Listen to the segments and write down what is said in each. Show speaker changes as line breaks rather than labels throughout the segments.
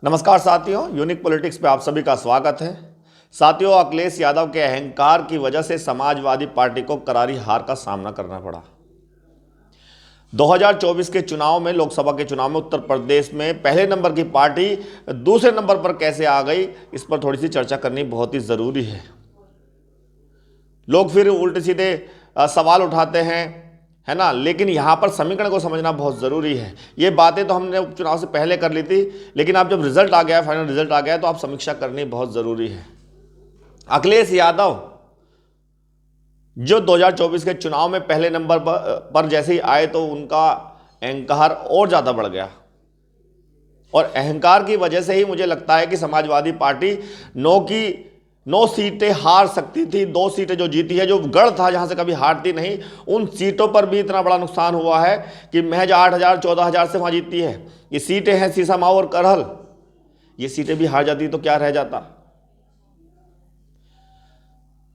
नमस्कार साथियों, unique politics पे आप सभी का स्वागत है। साथियों, अखिलेश यादव के अहंकार की वजह से समाजवादी पार्टी को करारी हार का सामना करना पड़ा। 2024 के चुनाव में, लोकसभा के चुनाव में उत्तर प्रदेश में पहले नंबर की पार्टी दूसरे नंबर पर कैसे आ गई, इस पर थोड़ी सी चर्चा करनी बहुत ही ज़रूरी है। लोग फिर उल्टे सीधे सवाल उठाते हैं, है ना, लेकिन यहाँ पर समीकरण को समझना बहुत ज़रूरी है। ये बातें तो हमने उपचुनाव से पहले कर ली थी, लेकिन अब जब रिजल्ट आ गया, फाइनल रिजल्ट आ गया, तो आप समीक्षा करनी बहुत ज़रूरी है। अखिलेश यादव जो 2024 के चुनाव में पहले नंबर पर जैसे ही आए तो उनका अहंकार और ज़्यादा बढ़ गया, और अहंकार की वजह से ही मुझे लगता है कि समाजवादी पार्टी 9 सीटें हार सकती थी। 2 सीटें जो जीती है, जो गढ़ था जहां से कभी हारती नहीं, उन सीटों पर भी इतना बड़ा नुकसान हुआ है कि महज 8,000 14,000 से वहां जीतती है। ये सीटें हैं सीसामाऊ और करहल, ये सीटें भी हार जाती तो क्या रह जाता।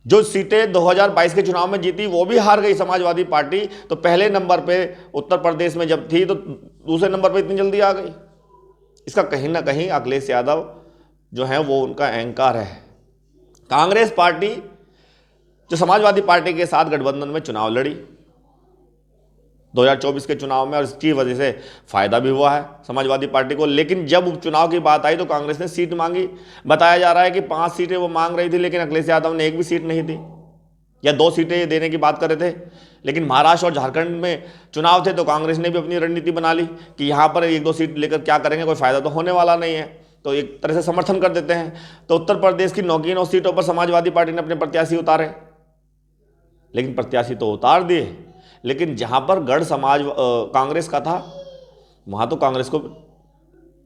जो सीटें 2022 के चुनाव में जीती वो भी हार गई समाजवादी पार्टी, तो पहले नंबर पे उत्तर प्रदेश में जब थी तो दूसरे नंबर पे इतनी जल्दी आ गई। इसका कहीं ना कहीं अखिलेश यादव जो है वो उनका अहंकार है। कांग्रेस पार्टी जो समाजवादी पार्टी के साथ गठबंधन में चुनाव लड़ी 2024 के चुनाव में, और इसकी वजह से फायदा भी हुआ है समाजवादी पार्टी को, लेकिन जब उपचुनाव की बात आई तो कांग्रेस ने सीट मांगी। बताया जा रहा है कि 5 सीटें वो मांग रही थी, लेकिन अखिलेश यादव ने एक भी सीट नहीं दी, या 2 सीटें देने की बात कर रहे थे। लेकिन महाराष्ट्र और झारखंड में चुनाव थे तो कांग्रेस ने भी अपनी रणनीति बना ली कि यहाँ पर 1-2 सीट लेकर क्या करेंगे, कोई फायदा तो होने वाला नहीं है, तो एक तरह से समर्थन कर देते हैं। तो उत्तर प्रदेश की 9 की 9 सीटों पर समाजवादी पार्टी ने अपने प्रत्याशी उतारे, लेकिन प्रत्याशी तो उतार दिए, लेकिन जहां पर गढ़ कांग्रेस का था वहां तो कांग्रेस को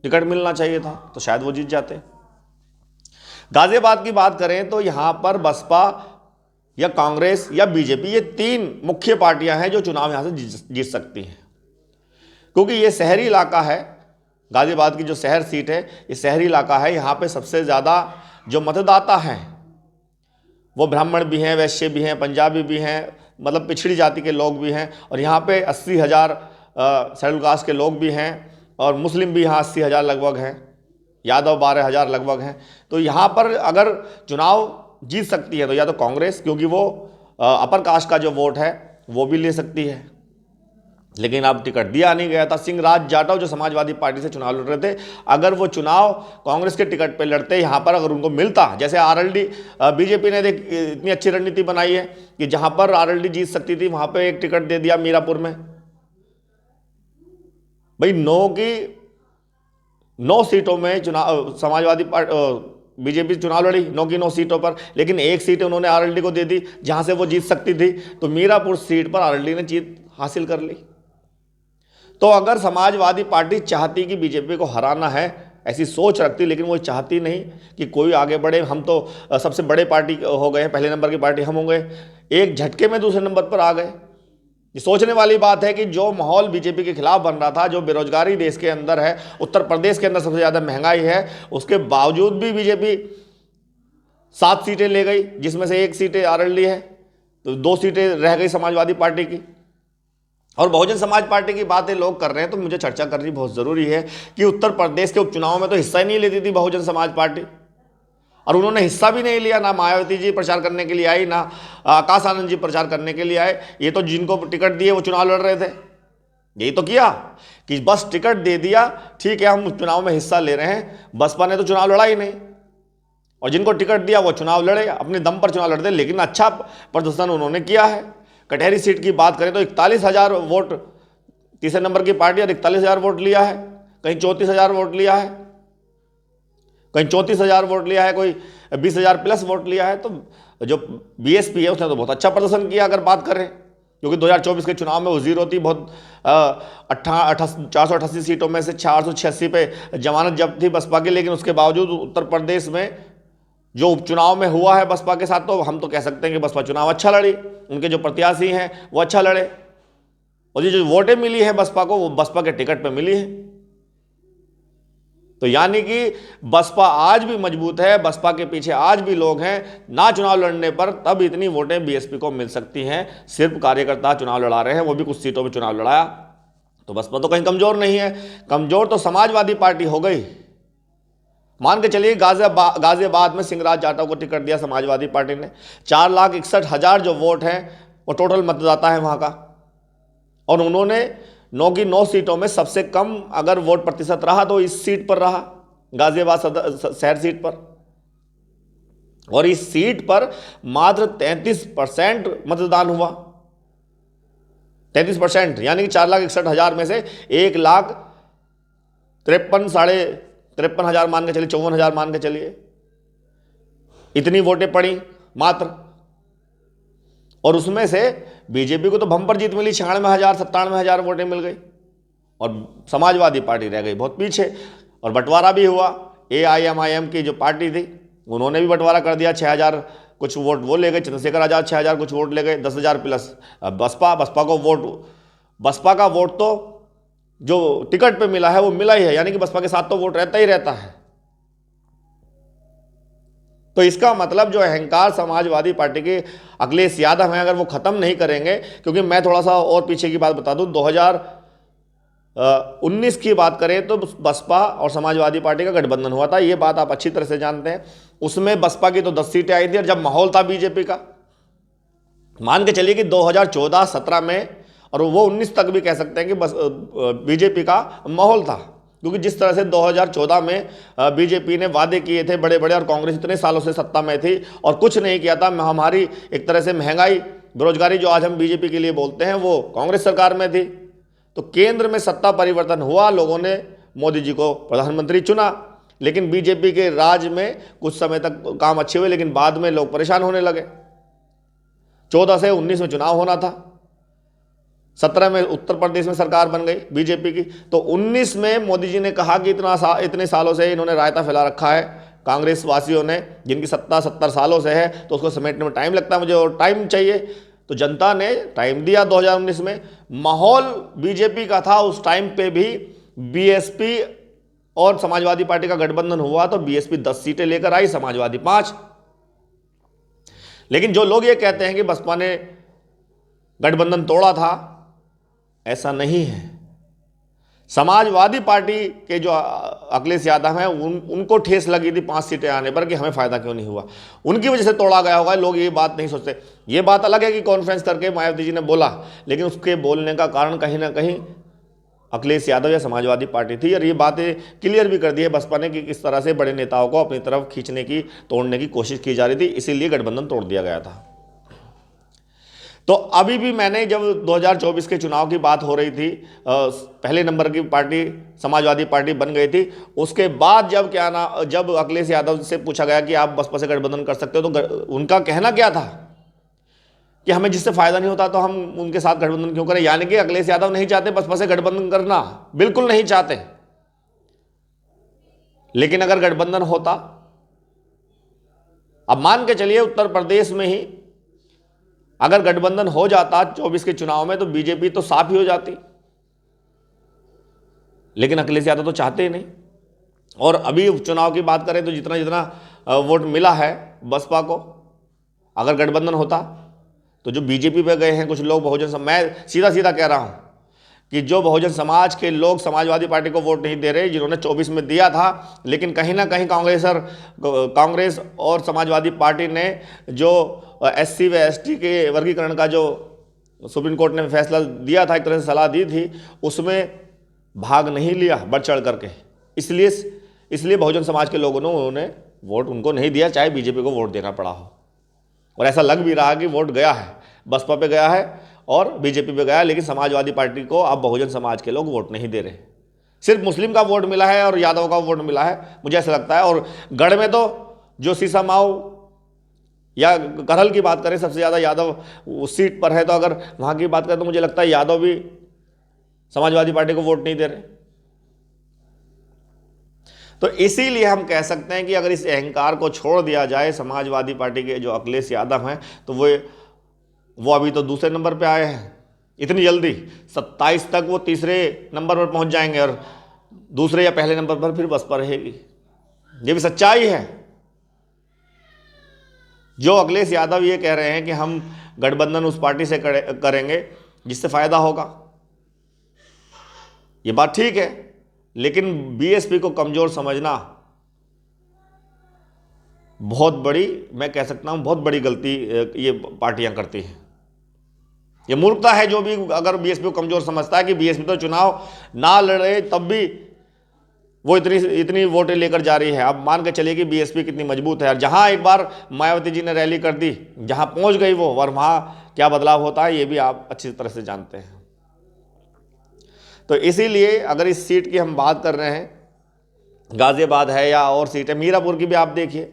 टिकट मिलना चाहिए था, तो शायद वो जीत जाते। गाजियाबाद की बात करें तो यहां पर बसपा या कांग्रेस या बीजेपी, ये 3 मुख्य पार्टियां हैं जो चुनाव यहां से जीत सकती हैं, क्योंकि ये शहरी इलाका है। गाजियाबाद की जो शहर सीट है, ये शहरी इलाका है। यहाँ पे सबसे ज़्यादा जो मतदाता हैं वो ब्राह्मण भी हैं, वैश्य भी हैं, पंजाबी भी हैं, मतलब पिछड़ी जाति के लोग भी हैं, और यहाँ पे 80,000 शेड्यूल कास्ट के लोग भी हैं, और मुस्लिम भी यहाँ 80,000 लगभग हैं, यादव 12,000 लगभग हैं। तो यहाँ पर अगर चुनाव जीत सकती है तो या तो कांग्रेस, क्योंकि वो अपर कास्ट का जो वोट है वो भी ले सकती है, लेकिन अब टिकट दिया नहीं गया था। सिंह राज जाटव जो समाजवादी पार्टी से चुनाव लड़ रहे थे, अगर वो चुनाव कांग्रेस के टिकट पे लड़ते, यहाँ पर अगर उनको मिलता, जैसे आरएलडी, बीजेपी ने देख इतनी अच्छी रणनीति बनाई है कि जहां पर आरएलडी जीत सकती थी वहां पे एक टिकट दे दिया मीरापुर में। भाई 9 सीटों में चुनाव समाजवादी बीजेपी चुनाव लड़ी 9 की 9 सीटों पर, लेकिन 1 सीट उन्होंने आरएलडी को दे दी जहां से वो जीत सकती थी, तो मीरापुर सीट पर आरएलडी ने जीत हासिल कर ली। तो अगर समाजवादी पार्टी चाहती कि बीजेपी को हराना है, ऐसी सोच रखती, लेकिन वो चाहती नहीं कि कोई आगे बढ़े, हम तो सबसे बड़े पार्टी हो गए, पहले नंबर की पार्टी हम हो गए, एक झटके में दूसरे नंबर पर आ गए। ये सोचने वाली बात है कि जो माहौल बीजेपी के खिलाफ बन रहा था, जो बेरोजगारी देश के अंदर है, उत्तर प्रदेश के अंदर सबसे ज़्यादा महंगाई है, उसके बावजूद भी बीजेपी 7 सीटें ले गई, जिसमें से 1 सीटें आरएलडी है, तो 2 सीटें रह गई समाजवादी पार्टी की। और बहुजन समाज पार्टी की बातें लोग कर रहे हैं, तो मुझे चर्चा करनी बहुत ज़रूरी है कि उत्तर प्रदेश के उपचुनाव में तो हिस्सा ही नहीं लेती थी बहुजन समाज पार्टी, और उन्होंने हिस्सा भी नहीं लिया। ना मायावती जी प्रचार करने के लिए आई, ना आकाश आनंद जी प्रचार करने के लिए आए। ये तो जिनको टिकट दिए वो चुनाव लड़ रहे थे, यही तो किया कि बस टिकट दे दिया, ठीक है हम चुनाव में हिस्सा ले रहे हैं। बसपा ने तो चुनाव लड़ा ही नहीं, और जिनको टिकट दिया वो चुनाव लड़े, अपने दम पर चुनाव लड़ते, लेकिन अच्छा प्रदर्शन उन्होंने किया है। कटहरी सीट की बात करें तो 41,000 वोट तीसरे नंबर की पार्टी, और 41,000 वोट लिया है, कहीं 34,000 वोट लिया है, कहीं 34,000 वोट लिया है, कोई 20,000 प्लस वोट लिया है। तो जो बीएसपी है उसने तो बहुत अच्छा प्रदर्शन किया अगर बात करें, क्योंकि 2024 के चुनाव में वो जीरो थी। बहुत 488 सीटों में से 486 पे जमानत जब्त थी बसपा की, लेकिन उसके बावजूद उत्तर प्रदेश में जो उपचुनाव में हुआ है बसपा के साथ, तो हम तो कह सकते हैं कि बसपा चुनाव अच्छा लड़ी, उनके जो प्रत्याशी हैं वो अच्छा लड़े, और ये जो वोटें मिली है बसपा को, वो बसपा के टिकट पे मिली है। तो यानी कि बसपा आज भी मजबूत है, बसपा के पीछे आज भी लोग हैं। ना चुनाव लड़ने पर तब इतनी वोटें बीएसपी को मिल सकती हैं, सिर्फ कार्यकर्ता चुनाव लड़ा रहे हैं, वो भी कुछ सीटों पे चुनाव लड़ाया, तो बसपा तो कहीं कमजोर नहीं है। कमजोर तो समाजवादी पार्टी हो गई, मान के चलिए गाजियाबाद में सिंगराज जाटव को टिकट दिया समाजवादी पार्टी ने, 4,61,000 जो वोट हैं वो टोटल मतदाता है वहां का, और उन्होंने 9 की 9 सीटों में सबसे कम अगर वोट प्रतिशत रहा तो इस सीट पर रहा, गाजियाबाद शहर सीट पर, और इस सीट पर मात्र 33% मतदान हुआ। 33%, यानी कि 4,61,000 में से 1,53,500 मान के चलिए, 54,000 मान के चलिए, इतनी वोटें पड़ी मात्र। और उसमें से बीजेपी को तो बम्पर जीत मिली, 96,000 97,000 वोटें मिल गई, और समाजवादी पार्टी रह गई बहुत पीछे। और बंटवारा भी हुआ, AIMIM की जो पार्टी थी उन्होंने भी बंटवारा कर दिया, 6,000 कुछ वोट वो ले गए, चंद्रशेखर आजाद 6,000 कुछ वोट ले गए, 10,000 प्लस बसपा का वोट तो जो टिकट पे मिला है वो मिला ही है, यानी कि बसपा के साथ तो वोट रहता ही रहता है। तो इसका मतलब जो अहंकार समाजवादी पार्टी के अखिलेश यादव हैं, अगर वो खत्म नहीं करेंगे, क्योंकि मैं थोड़ा सा और पीछे की बात बता दूं, 2019 की बात करें तो बसपा और समाजवादी पार्टी का गठबंधन हुआ था, ये बात आप अच्छी तरह से जानते हैं। उसमें बसपा की तो 10 सीटें आई थी, और जब माहौल था बीजेपी का, मान के चलिए कि 2014-17 में, और वो 19 तक भी कह सकते हैं कि बस बीजेपी का माहौल था, क्योंकि जिस तरह से 2014 में बीजेपी ने वादे किए थे बड़े बड़े, और कांग्रेस इतने सालों से सत्ता में थी और कुछ नहीं किया था। हमारी एक तरह से महंगाई, बेरोजगारी जो आज हम बीजेपी के लिए बोलते हैं, वो कांग्रेस सरकार में थी। तो केंद्र में सत्ता परिवर्तन हुआ, लोगों ने मोदी जी को प्रधानमंत्री चुना, लेकिन बीजेपी के राज में कुछ समय तक काम अच्छे हुए, लेकिन बाद में लोग परेशान होने लगे। 14 से 19 में चुनाव होना था, 17 में उत्तर प्रदेश में सरकार बन गई बीजेपी की। तो 19 में मोदी जी ने कहा कि इतने सालों से इन्होंने रायता फैला रखा है कांग्रेस वासियों ने, जिनकी सत्ता 70 सालों से है, तो उसको समेटने में टाइम लगता है, मुझे और टाइम चाहिए। तो जनता ने टाइम दिया। 2019 में माहौल बीजेपी का था, उस टाइम पे भी बीएसपी और समाजवादी पार्टी का गठबंधन हुआ, तो बीएसपी 10 सीटें लेकर आई, समाजवादी 5। लेकिन जो लोग ये कहते हैं कि बसपा ने गठबंधन तोड़ा था, ऐसा नहीं है। समाजवादी पार्टी के जो अखिलेश यादव हैं, उनको ठेस लगी थी 5 सीटें आने पर कि हमें फायदा क्यों नहीं हुआ, उनकी वजह से तोड़ा गया होगा। लोग ये बात नहीं सोचते। ये बात अलग है कि कॉन्फ्रेंस करके मायावती जी ने बोला, लेकिन उसके बोलने का कारण कहीं ना कहीं अखिलेश यादव या समाजवादी पार्टी थी। और ये बातें क्लियर भी कर दी है बसपा ने कि किस तरह से बड़े नेताओं को अपनी तरफ खींचने की, तोड़ने की कोशिश की जा रही थी, इसीलिए गठबंधन तोड़ दिया गया था। तो अभी भी मैंने जब 2024 के चुनाव की बात हो रही थी, पहले नंबर की पार्टी समाजवादी पार्टी बन गई थी, उसके बाद जब अखिलेश यादव से पूछा गया कि आप बसपा से गठबंधन कर सकते हो, तो उनका कहना क्या था कि हमें जिससे फायदा नहीं होता तो हम उनके साथ गठबंधन क्यों करें। यानी कि अखिलेश यादव नहीं चाहते बसपा से गठबंधन करना, बिल्कुल नहीं चाहते। लेकिन अगर गठबंधन होता, अब मान के चलिए उत्तर प्रदेश में ही अगर गठबंधन हो जाता 24 के चुनाव में, तो बीजेपी तो साफ ही हो जाती, लेकिन अखिलेश यादव तो चाहते ही नहीं। और अभी उपचुनाव की बात करें तो जितना जितना वोट मिला है बसपा को, अगर गठबंधन होता तो जो बीजेपी पे गए हैं कुछ लोग, मैं सीधा सीधा कह रहा हूं कि जो बहुजन समाज के लोग समाजवादी पार्टी को वोट नहीं दे रहे, जिन्होंने 24 में दिया था, लेकिन कहीं ना कहीं कांग्रेस और समाजवादी पार्टी ने जो SC व ST के वर्गीकरण का जो सुप्रीम कोर्ट ने फैसला दिया था, एक तरह से सलाह दी थी, उसमें भाग नहीं लिया बढ़ चढ़ करके। इसलिए बहुजन समाज के लोगों ने उन्होंने वोट उनको नहीं दिया, चाहे बीजेपी को वोट देना पड़ा हो। और ऐसा लग भी रहा कि वोट गया है, बसपा पे गया है और बीजेपी पे गया है, लेकिन समाजवादी पार्टी को अब बहुजन समाज के लोग वोट नहीं दे रहे। सिर्फ मुस्लिम का वोट मिला है और यादव का वोट मिला है, मुझे ऐसा लगता है। और गढ़ में तो जो सीसामाऊ या करहल की बात करें, सबसे ज़्यादा यादव उस सीट पर है, तो अगर वहाँ की बात करें तो मुझे लगता है यादव भी समाजवादी पार्टी को वोट नहीं दे रहे। तो इसीलिए हम कह सकते हैं कि अगर इस अहंकार को छोड़ दिया जाए, समाजवादी पार्टी के जो अखिलेश यादव हैं, तो वो अभी तो दूसरे नंबर पे आए हैं। इतनी जल्दी 27 तक वो तीसरे नंबर पर पहुंच जाएंगे और दूसरे या पहले नंबर पर फिर बसपा रहेगी। ये भी सच्चाई है। जो अखिलेश यादव ये कह रहे हैं कि हम गठबंधन उस पार्टी से करेंगे जिससे फायदा होगा, ये बात ठीक है, लेकिन बीएसपी को कमजोर समझना बहुत बड़ी, मैं कह सकता हूँ बहुत बड़ी गलती ये पार्टियां करती हैं। ये मूर्खता है जो भी अगर बीएसपी को कमजोर समझता है कि बीएसपी तो चुनाव ना लड़े तब भी वो इतनी इतनी वोटें लेकर जा रही है। अब मान के चलिए कि बीएसपी कितनी मजबूत है, और जहां एक बार मायावती जी ने रैली कर दी, जहां पहुंच गई वो, और वहां क्या बदलाव होता है ये भी आप अच्छी तरह से जानते हैं। तो इसीलिए अगर इस सीट की हम बात कर रहे हैं, गाजियाबाद है या और सीट है, मीरापुर की भी आप देखिए,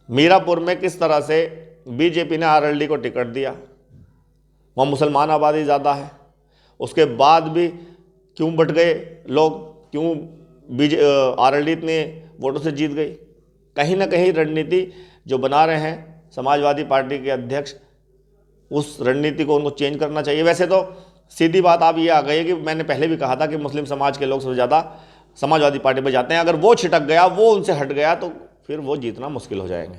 मीरापुर में किस तरह से बीजेपी ने आरएलडी को टिकट दिया, वहाँ मुसलमान आबादी ज़्यादा है, उसके बाद भी क्यों बट गए लोग, क्यों आरएलडी इतने वोटों से जीत गई। कहीं ना कहीं रणनीति जो बना रहे हैं समाजवादी पार्टी के अध्यक्ष, उस रणनीति को उनको चेंज करना चाहिए। वैसे तो सीधी बात आप ये आ गई है कि मैंने पहले भी कहा था कि मुस्लिम समाज के लोग सबसे ज़्यादा समाजवादी पार्टी पर जाते हैं। अगर वो छिटक गया, वो उनसे हट गया, तो फिर वो जीतना मुश्किल हो जाएंगे।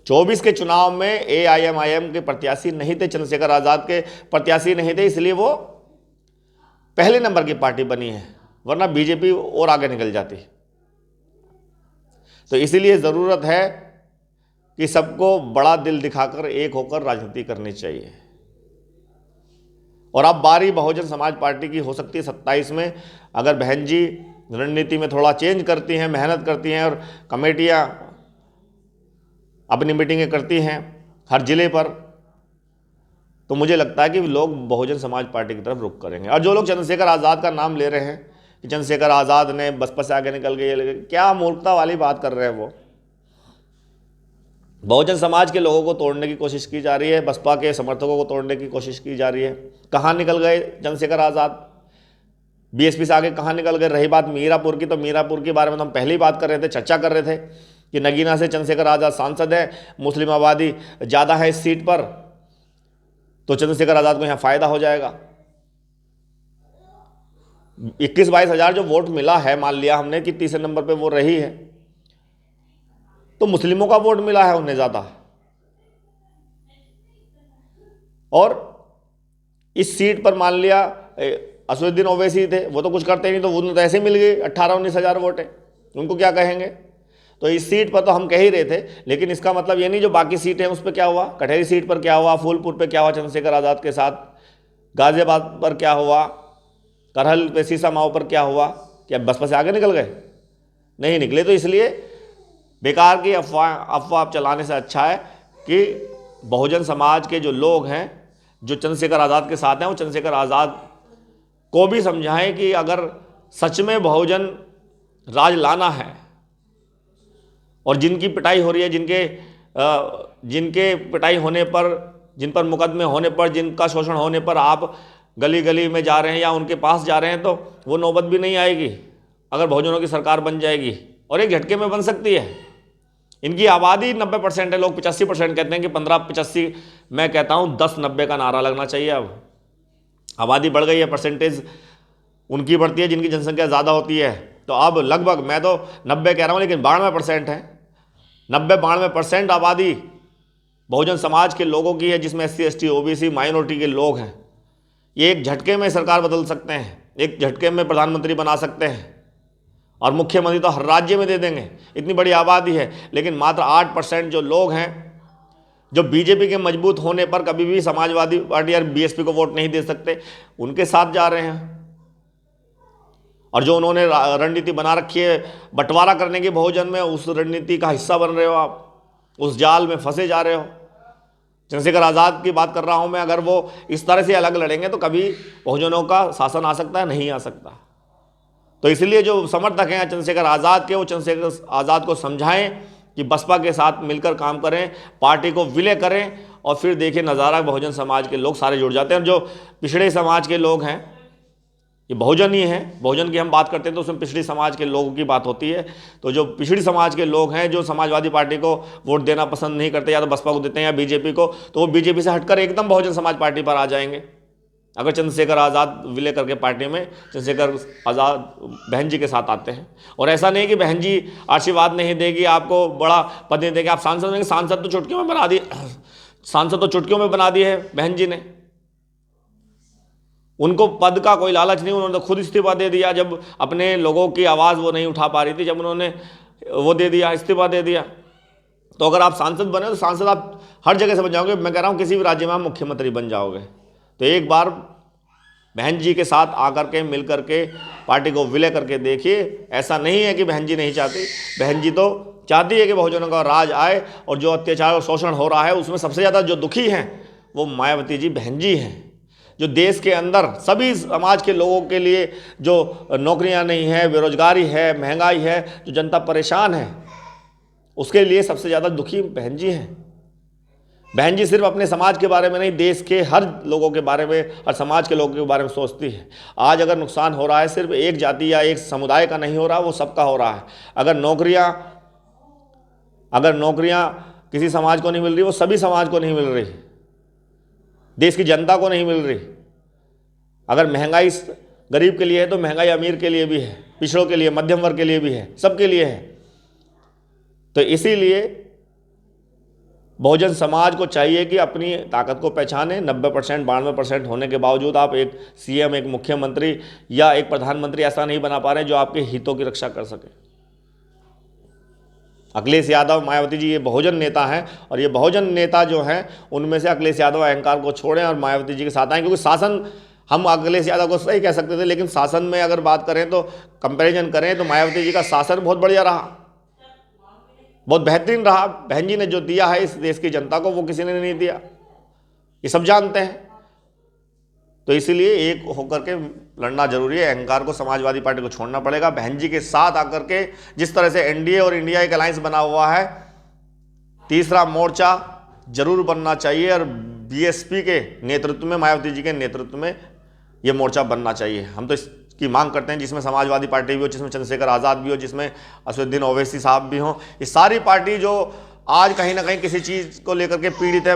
24 के चुनाव में एआईएमआईएम के प्रत्याशी नहीं थे, चंद्रशेखर आज़ाद के प्रत्याशी नहीं थे, इसलिए वो पहले नंबर की पार्टी बनी है, वरना बीजेपी और आगे निकल जाती। तो इसीलिए ज़रूरत है कि सबको बड़ा दिल दिखाकर एक होकर राजनीति करनी चाहिए। और अब बारी बहुजन समाज पार्टी की हो सकती है 27 में, अगर बहन जी रणनीति में थोड़ा चेंज करती हैं, मेहनत करती हैं और कमेटियां अपनी मीटिंगें करती हैं हर जिले पर, तो मुझे लगता है कि लोग बहुजन समाज पार्टी की तरफ रुख करेंगे। और जो लोग चंद्रशेखर आज़ाद का नाम ले रहे हैं कि चंद्रशेखर आज़ाद ने बसपा से आगे निकल गए, क्या मूर्खता वाली बात कर रहे हैं वो। बहुजन समाज के लोगों को तोड़ने की कोशिश की जा रही है, बसपा के समर्थकों को तोड़ने की कोशिश की जा रही है। कहाँ निकल गए चंद्रशेखर आज़ाद, बीएसपी से आगे कहाँ निकल गए। रही बात मीरापुर की, तो मीरापुर के बारे में तो हम पहले ही बात कर रहे थे, चर्चा कर रहे थे कि नगीना से चंद्रशेखर आज़ाद सांसद है, मुस्लिम आबादी ज़्यादा है इस सीट पर, तो चंद्रशेखर आज़ाद को यहाँ फ़ायदा हो जाएगा। 21-22 हज़ार जो वोट मिला है, मान लिया हमने कि तीसरे नंबर पे वो रही है, तो मुस्लिमों का वोट मिला है उन्हें ज़्यादा। और इस सीट पर मान लिया असदुद्दीन ओवैसी थे, वो तो कुछ करते नहीं, तो वो तो ऐसे मिल गए 18-19 हज़ार वोट है, उनको क्या कहेंगे। तो इस सीट पर तो हम कह ही रहे थे, लेकिन इसका मतलब ये नहीं जो बाकी सीट है उस पर क्या हुआ, कटहरी सीट पर क्या हुआ, फूलपुर पे क्या हुआ चंद्रशेखर आज़ाद के साथ, गाजियाबाद पर क्या हुआ, करहल पे सीसा माओ पर क्या हुआ, क्या बसपा से आगे निकल गए? नहीं निकले। तो इसलिए बेकार की अफवाह चलाने से अच्छा है कि बहुजन समाज के जो लोग हैं, जो चंद्रशेखर आज़ाद के साथ हैं, वो चंद्रशेखर आज़ाद को भी समझाएं कि अगर सच में बहुजन राज लाना है, और जिनकी पिटाई हो रही है, जिनके पिटाई होने पर, जिन पर मुकदमे होने पर, जिनका शोषण होने पर आप गली गली में जा रहे हैं या उनके पास जा रहे हैं, तो वो नौबत भी नहीं आएगी अगर बहुजनों की सरकार बन जाएगी, और एक झटके में बन सकती है। इनकी आबादी 90% है, लोग 85% कहते हैं कि 15-85, मैं कहता हूँ 10-90 का नारा लगना चाहिए। अब आबादी बढ़ गई है, परसेंटेज उनकी बढ़ती है जिनकी जनसंख्या ज़्यादा होती है, तो अब लगभग, मैं तो 90 कह रहा हूँ लेकिन 92% है, 90-92% आबादी बहुजन समाज के लोगों की है, जिसमें SC ST OBC माइनॉरिटी के लोग हैं। ये एक झटके में सरकार बदल सकते हैं, एक झटके में प्रधानमंत्री बना सकते हैं, और मुख्यमंत्री तो हर राज्य में दे देंगे। इतनी बड़ी आबादी है, लेकिन मात्र 8% जो लोग हैं, जो बीजेपी के मजबूत होने पर कभी भी समाजवादी पार्टी और बीएसपी को वोट नहीं दे सकते, उनके साथ जा रहे हैं। और जो उन्होंने रणनीति बना रखी है बंटवारा करने की बहुजन में, उस रणनीति का हिस्सा बन रहे हो आप, उस जाल में फंसे जा रहे हो। चंद्रशेखर आज़ाद की बात कर रहा हूं मैं, अगर वो इस तरह से अलग लड़ेंगे तो कभी बहुजनों का शासन आ सकता है, नहीं आ सकता। तो इसलिए जो समर्थक हैं चंद्रशेखर आज़ाद के, वो चंद्रशेखर आज़ाद को समझाएं कि बसपा के साथ मिलकर काम करें, पार्टी को विलय करें, और फिर देखिए नज़ारा, बहुजन समाज के लोग सारे जुड़ जाते हैं। और जो पिछड़े समाज के लोग हैं, ये बहुजन ही हैं, बहुजन की हम बात करते हैं तो उसमें पिछड़ी समाज के लोगों की बात होती है। तो जो पिछड़ी समाज के लोग हैं, जो समाजवादी पार्टी को वोट देना पसंद नहीं करते, या तो बसपा को देते हैं या बीजेपी को, तो वो बीजेपी से हटकर एकदम बहुजन समाज पार्टी पर आ जाएंगे अगर चंद्रशेखर आज़ाद विलय करके पार्टी में चंद्रशेखर आज़ाद बहन जी के साथ आते हैं। और ऐसा नहीं कि बहन जी आशीर्वाद नहीं देगी, आपको बड़ा पद नहीं देगी, आप सांसद देंगे, सांसद तो चुटकियों में बना दिए, सांसद तो चुटकियों में बना दिए है बहन जी ने। उनको पद का कोई लालच नहीं, उन्होंने तो खुद इस्तीफा दे दिया जब अपने लोगों की आवाज़ वो नहीं उठा पा रही थी, जब उन्होंने वो दे दिया, इस्तीफा दे दिया। तो अगर आप सांसद बने तो सांसद आप हर जगह से बन जाओगे। मैं कह रहा हूँ किसी भी राज्य में आप मुख्यमंत्री बन जाओगे। तो एक बार बहन जी के साथ आकर के मिल करके पार्टी को विलय करके देखिए। ऐसा नहीं है कि बहन जी नहीं चाहती, बहन जी तो चाहती है कि बहुजनों का राज आए, और जो अत्याचार और शोषण हो रहा है उसमें सबसे ज़्यादा जो दुखी हैं वो मायावती जी बहन जी हैं, जो देश के अंदर सभी समाज के लोगों के लिए जो नौकरियां नहीं है, बेरोजगारी है, महंगाई है, जो जनता परेशान है, उसके लिए सबसे ज़्यादा दुखी बहन जी हैं। बहन जी सिर्फ अपने समाज के बारे में नहीं, देश के हर लोगों के बारे में, हर समाज के लोगों के बारे में सोचती है। आज अगर नुकसान हो रहा है सिर्फ एक जाति या एक समुदाय का नहीं हो रहा, वो सबका हो रहा है। अगर नौकरियां किसी समाज को नहीं मिल रही, वो सभी समाज को नहीं मिल रही, देश की जनता को नहीं मिल रही। अगर महंगाई गरीब के लिए है तो महंगाई अमीर के लिए भी है, पिछड़ों के लिए, मध्यम वर्ग के लिए भी है, सबके लिए है। तो इसीलिए बहुजन समाज को चाहिए कि अपनी ताकत को पहचाने। 90%, 92% होने के बावजूद आप एक सीएम, एक मुख्यमंत्री या एक प्रधानमंत्री ऐसा नहीं बना पा रहे जो आपके हितों की रक्षा कर सके। अखिलेश यादव, मायावती जी ये बहुजन नेता हैं, और ये बहुजन नेता जो हैं उनमें से अखिलेश यादव अहंकार को छोड़ें और मायावती जी के साथ आएँ। क्योंकि शासन, हम अखिलेश यादव को सही कह सकते थे, लेकिन शासन में अगर बात करें तो कंपैरिजन करें तो मायावती जी का शासन बहुत बढ़िया रहा, बहुत बेहतरीन रहा। बहन जी ने जो दिया है इस देश की जनता को वो किसी ने नहीं दिया, ये सब जानते हैं। तो इसीलिए एक होकर के लड़ना जरूरी है। अहंकार को, समाजवादी पार्टी को छोड़ना पड़ेगा। बहन जी के साथ आकर के जिस तरह से एनडीए और इंडिया एक अलायंस बना हुआ है, तीसरा मोर्चा जरूर बनना चाहिए, और बीएसपी के नेतृत्व में, मायावती जी के नेतृत्व में ये मोर्चा बनना चाहिए। हम तो इसकी मांग करते हैं जिसमें समाजवादी पार्टी भी हो, जिसमें चंद्रशेखर आज़ाद भी हो, जिसमें असदुद्दीन ओवैसी साहब भी हों। ये सारी पार्टी जो आज कहीं ना कहीं किसी चीज़ को लेकर के पीड़ित है,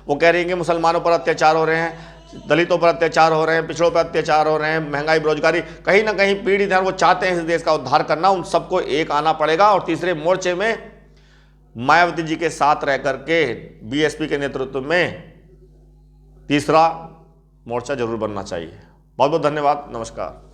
वो कह रही है कि मुसलमानों पर अत्याचार हो रहे हैं, दलितों पर अत्याचार हो रहे हैं, पिछड़ों पर अत्याचार हो रहे हैं, महंगाई, बेरोजगारी, कहीं ना कहीं पीड़ित हैं, वो चाहते हैं इस देश का उद्धार करना। उन सबको एक आना पड़ेगा, और तीसरे मोर्चे में मायावती जी के साथ रह करके बीएसपी के नेतृत्व में तीसरा मोर्चा जरूर बनना चाहिए। बहुत बहुत धन्यवाद, नमस्कार।